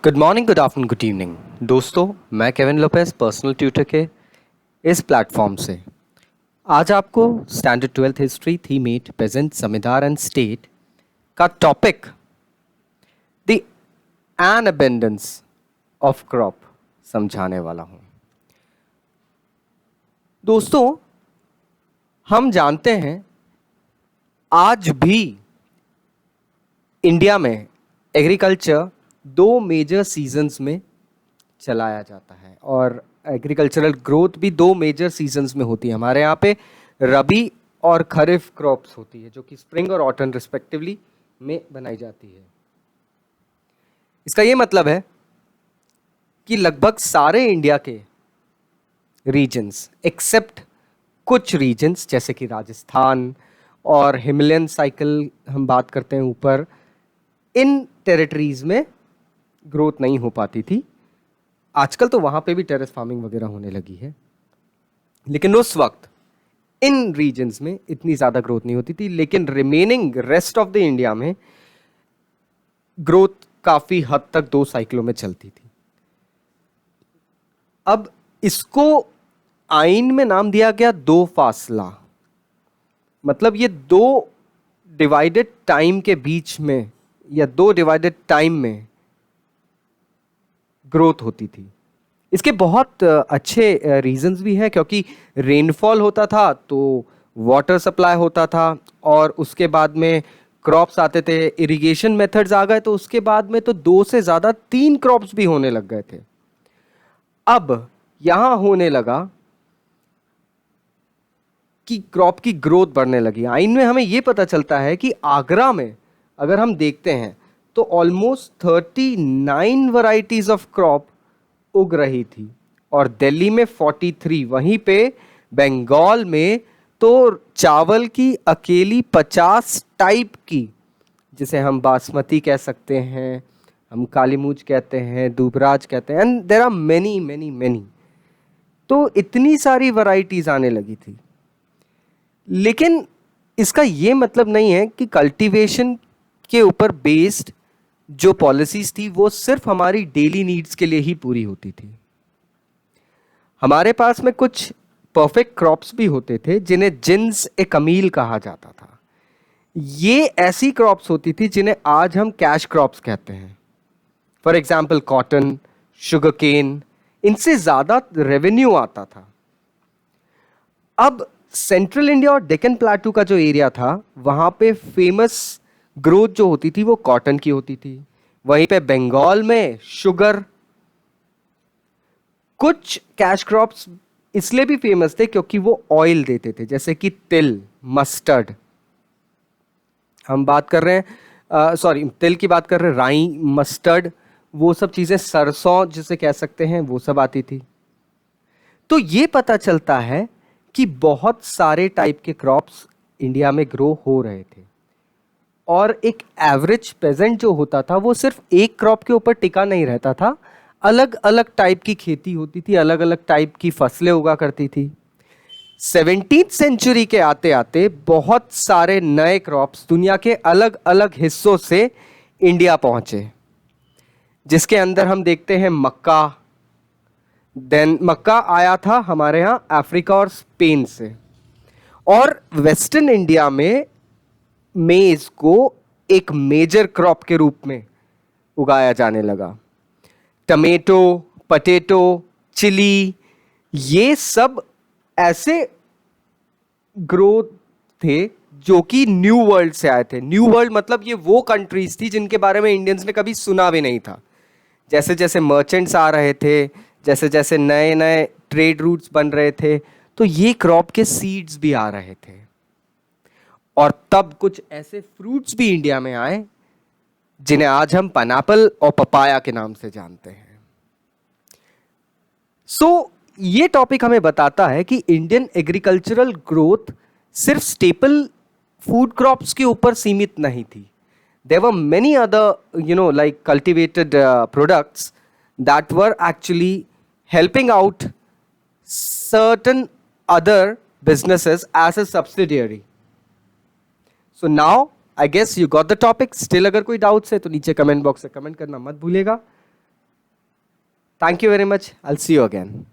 Good morning, good afternoon, good evening दोस्तों। मैं Kevin Lopez personal tutor के इस प्लेटफॉर्म से आज आपको standard 12th history theme 8 present जमींदार एंड स्टेट का टॉपिक द अनअबेंडेंस ऑफ क्रॉप समझाने वाला हूं। दोस्तों, हम जानते हैं आज भी इंडिया में एग्रीकल्चर दो मेजर सीजन्स में चलाया जाता है और एग्रीकल्चरल ग्रोथ भी दो मेजर सीजन्स में होती है। हमारे यहाँ पे रबी और खरीफ क्रॉप्स होती है जो कि स्प्रिंग और ऑटम रिस्पेक्टिवली में बनाई जाती है। इसका ये मतलब है कि लगभग सारे इंडिया के रीजन्स एक्सेप्ट कुछ रीजन्स जैसे कि राजस्थान और हिमालयन साइकिल हम बात करते हैं ऊपर, इन टेरिटरीज में ग्रोथ नहीं हो पाती थी। आजकल तो वहां पे भी टेरेस फार्मिंग वगैरह होने लगी है, लेकिन उस वक्त इन रीजन्स में इतनी ज्यादा ग्रोथ नहीं होती थी। लेकिन remaining rest of the India में ग्रोथ काफी हद तक दो साइकिलों में चलती थी। अब इसको आइन में नाम दिया गया दो फासला, मतलब ये दो डिवाइडेड टाइम के बीच में या दो डिवाइडेड टाइम में ग्रोथ होती थी। इसके बहुत अच्छे रीजंस भी हैं, क्योंकि रेनफॉल होता था तो वाटर सप्लाई होता था और उसके बाद में क्रॉप्स आते थे, इरिगेशन मेथड्स आ गए तो उसके बाद में तो दो से ज़्यादा तीन क्रॉप्स भी होने लग गए थे। अब यहाँ होने लगा कि क्रॉप की ग्रोथ बढ़ने लगी। आइन में हमें यह पता चलता है कि आगरा में अगर हम देखते हैं तो ऑलमोस्ट 39 वैरायटीज ऑफ क्रॉप उग रही थी और दिल्ली में 43, वहीं पे बंगाल में तो चावल की अकेली 50 टाइप की, जिसे हम बासमती कह सकते हैं, हम काली मूंछ कहते हैं, दुबराज कहते हैं, and there are many many many. तो इतनी सारी वैरायटीज आने लगी थी। लेकिन इसका ये मतलब नहीं है कि कल्टीवेशन के ऊपर बेस्ड जो पॉलिसीज थी वो सिर्फ हमारी डेली नीड्स के लिए ही पूरी होती थी। हमारे पास में कुछ परफेक्ट क्रॉप्स भी होते थे जिन्हें जिन्स ए कमील कहा जाता था। ये ऐसी क्रॉप्स होती थी जिन्हें आज हम कैश क्रॉप्स कहते हैं। For example cotton, sugarcane, इनसे ज्यादा रेवेन्यू आता था। अब सेंट्रल इंडिया और डेक्कन प्लेटू का जो एरिया था वहां पे फेमस ग्रोथ जो होती थी वो कॉटन की होती थी। वहीं पे बंगाल में शुगर। कुछ कैश क्रॉप्स इसलिए भी फेमस थे क्योंकि वो ऑयल देते थे, जैसे कि तिल, मस्टर्ड। हम बात कर रहे हैं तिल की बात कर रहे हैं, राई, मस्टर्ड, वो सब चीजें, सरसों जिसे कह सकते हैं, वो सब आती थी। तो ये पता चलता है कि बहुत सारे टाइप के क्रॉप्स इंडिया में ग्रो हो रहे थे और एक एवरेज पेजेंट जो होता था वो सिर्फ एक क्रॉप के ऊपर टिका नहीं रहता था। अलग अलग टाइप की खेती होती थी, अलग अलग टाइप की फसलें उगा करती थी। 17th सेंचुरी के आते आते बहुत सारे नए क्रॉप्स दुनिया के अलग अलग हिस्सों से इंडिया पहुंचे, जिसके अंदर हम देखते हैं मक्का। देन मक्का आया था हमारे यहाँ अफ्रीका और स्पेन से, और वेस्टर्न इंडिया में मेज को एक मेजर क्रॉप के रूप में उगाया जाने लगा। टमेटो, पटेटो, चिली, ये सब ऐसे ग्रोथ थे जो कि न्यू वर्ल्ड से आए थे। न्यू वर्ल्ड मतलब ये वो कंट्रीज थी जिनके बारे में इंडियंस ने कभी सुना भी नहीं था। जैसे जैसे मर्चेंट्स आ रहे थे, जैसे जैसे नए नए ट्रेड रूट्स बन रहे थे, तो ये क्रॉप के सीड्स भी आ रहे थे। और तब कुछ ऐसे फ्रूट्स भी इंडिया में आए जिन्हें आज हम पाइनएप्पल और पपाया के नाम से जानते हैं। ये टॉपिक हमें बताता है कि इंडियन एग्रीकल्चरल ग्रोथ सिर्फ स्टेपल फूड क्रॉप्स के ऊपर सीमित नहीं थी। There were many other, like cultivated products that were actually helping out certain other businesses as a subsidiary. So now I guess you got the topic. Still अगर कोई doubts है तो नीचे कमेंट बॉक्स से कमेंट करना मत भूलिएगा। Thank you very much, I will see you again.